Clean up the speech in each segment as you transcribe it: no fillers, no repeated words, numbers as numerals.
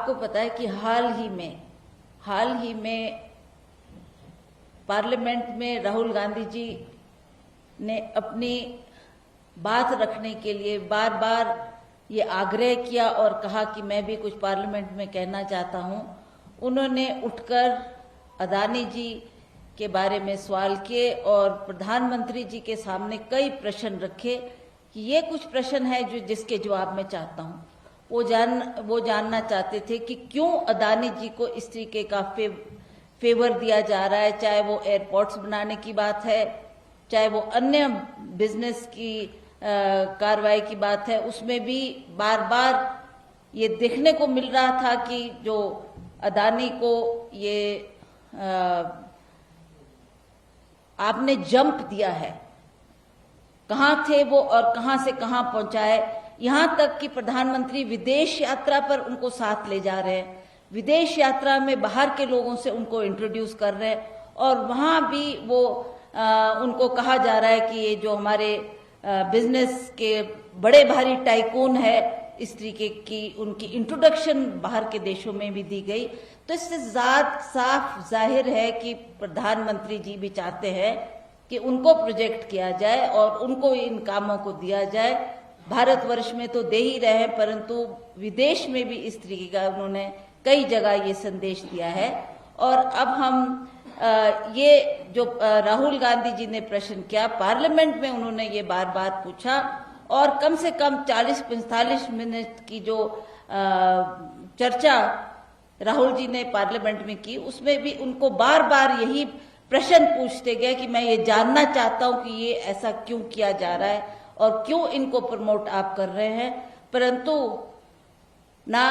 आपको पता है कि हाल ही में पार्लियामेंट में राहुल गांधी जी ने अपनी बात रखने के लिए बार बार ये आग्रह किया और कहा कि मैं भी कुछ पार्लियामेंट में कहना चाहता हूं। उन्होंने उठकर अदानी जी के बारे में सवाल किए और प्रधानमंत्री जी के सामने कई प्रश्न रखे कि ये कुछ प्रश्न है जो जिसके जवाब मैं चाहता हूं। वो जानना चाहते थे कि क्यों अदानी जी को इस तरीके का फेवर दिया जा रहा है, चाहे वो एयरपोर्ट्स बनाने की बात है, चाहे वो अन्य बिजनेस की कार्रवाई की बात है, उसमें भी बार बार ये देखने को मिल रहा था कि जो अदानी को ये आपने जंप दिया है, कहां थे वो और कहां से कहां पहुंचाए। यहां तक कि प्रधानमंत्री विदेश यात्रा पर उनको साथ ले जा रहे हैं, विदेश यात्रा में बाहर के लोगों से उनको इंट्रोड्यूस कर रहे हैं और वहां भी वो उनको कहा जा रहा है कि ये जो हमारे बिजनेस के बड़े भारी टाइकून है, इस तरीके की उनकी इंट्रोडक्शन बाहर के देशों में भी दी गई। तो इससे साफ जाहिर है कि प्रधानमंत्री जी भी चाहते हैं कि उनको प्रोजेक्ट किया जाए और उनको इन कामों को दिया जाए। भारतवर्ष में तो दे ही रहे हैं, परंतु विदेश में भी इस तरीके का उन्होंने कई जगह ये संदेश दिया है। और अब हम ये जो राहुल गांधी जी ने प्रश्न किया पार्लियामेंट में, उन्होंने ये बार बार पूछा और कम से कम 40-45 मिनट की जो चर्चा राहुल जी ने पार्लियामेंट में की, उसमें भी उनको बार बार यही प्रश्न पूछते गए कि मैं ये जानना चाहता हूं कि ये ऐसा क्यों किया जा रहा है और क्यों इनको प्रमोट आप कर रहे हैं। परंतु ना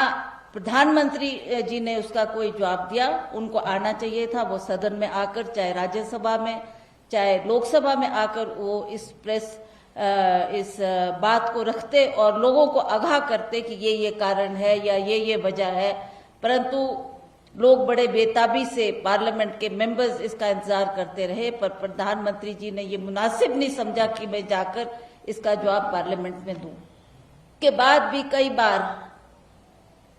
प्रधानमंत्री जी ने उसका कोई जवाब दिया। उनको आना चाहिए था, वो सदन में आकर, चाहे राज्यसभा में चाहे लोकसभा में आकर वो इस बात को रखते और लोगों को आगाह करते कि ये कारण है या ये वजह है। परंतु लोग बड़े बेताबी से पार्लियामेंट के मेंबर्स इसका इंतजार करते रहे, पर प्रधानमंत्री जी ने ये मुनासिब नहीं समझा कि मैं जाकर इसका जवाब पार्लियामेंट में दूं। के बाद भी कई बार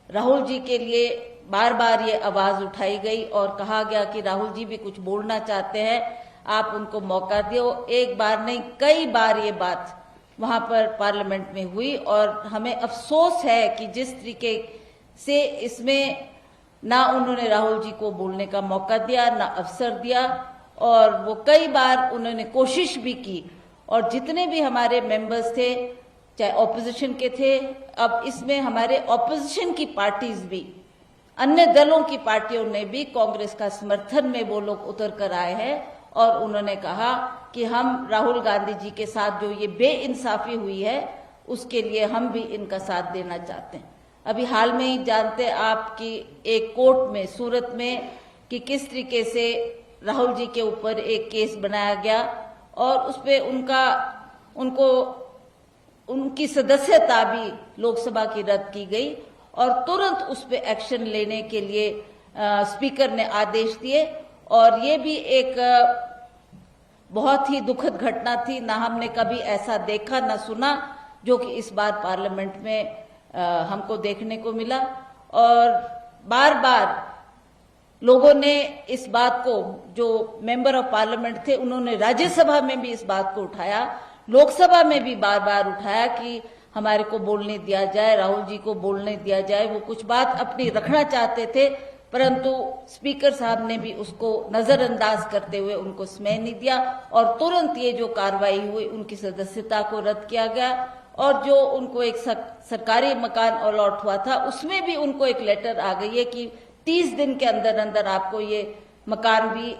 राहुल जी के लिए बार बार ये आवाज उठाई गई और कहा गया कि राहुल जी भी कुछ बोलना चाहते हैं, आप उनको मौका दियो। एक बार नहीं, कई बार ये बात वहां पर पार्लियामेंट में हुई और हमें अफसोस है कि जिस तरीके से इसमें ना उन्होंने राहुल जी को बोलने का मौका दिया, ना अवसर दिया, और वो कई बार उन्होंने कोशिश भी की। और जितने भी हमारे मेंबर्स थे, चाहे ऑपोजिशन के थे, अब इसमें हमारे ऑपोजिशन की पार्टीज भी, अन्य दलों की पार्टियों ने भी कांग्रेस का समर्थन में वो लोग उतर कर आए हैं और उन्होंने कहा कि हम राहुल गांधी जी के साथ जो ये बेइंसाफी हुई है उसके लिए हम भी इनका साथ देना चाहते हैं। अभी हाल में ही जानते आप कि एक कोर्ट में सूरत में कि किस तरीके से राहुल जी के ऊपर एक केस बनाया गया और उसपे उनकी सदस्यता भी लोकसभा की रद्द की गई और तुरंत उस पे एक्शन लेने के लिए स्पीकर ने आदेश दिए। और ये भी एक बहुत ही दुखद घटना थी, ना हमने कभी ऐसा देखा ना सुना जो कि इस बार पार्लियामेंट में हमको देखने को मिला। और बार बार लोगों ने इस बात को, जो मेंबर ऑफ पार्लियामेंट थे, उन्होंने राज्यसभा में भी इस बात को उठाया, लोकसभा में भी बार बार उठाया कि हमारे को बोलने दिया जाए, राहुल जी को बोलने दिया जाए। वो कुछ बात अपनी रखना चाहते थे, परंतु स्पीकर साहब ने भी उसको नजरअंदाज करते हुए उनको समय नहीं दिया और तुरंत ये जो कार्रवाई हुई, उनकी सदस्यता को रद्द किया गया। और जो उनको एक सरकारी मकान अलॉट हुआ था, उसमें भी उनको एक लेटर आ गई है कि 30 दिन के अंदर अंदर आपको ये मकान भी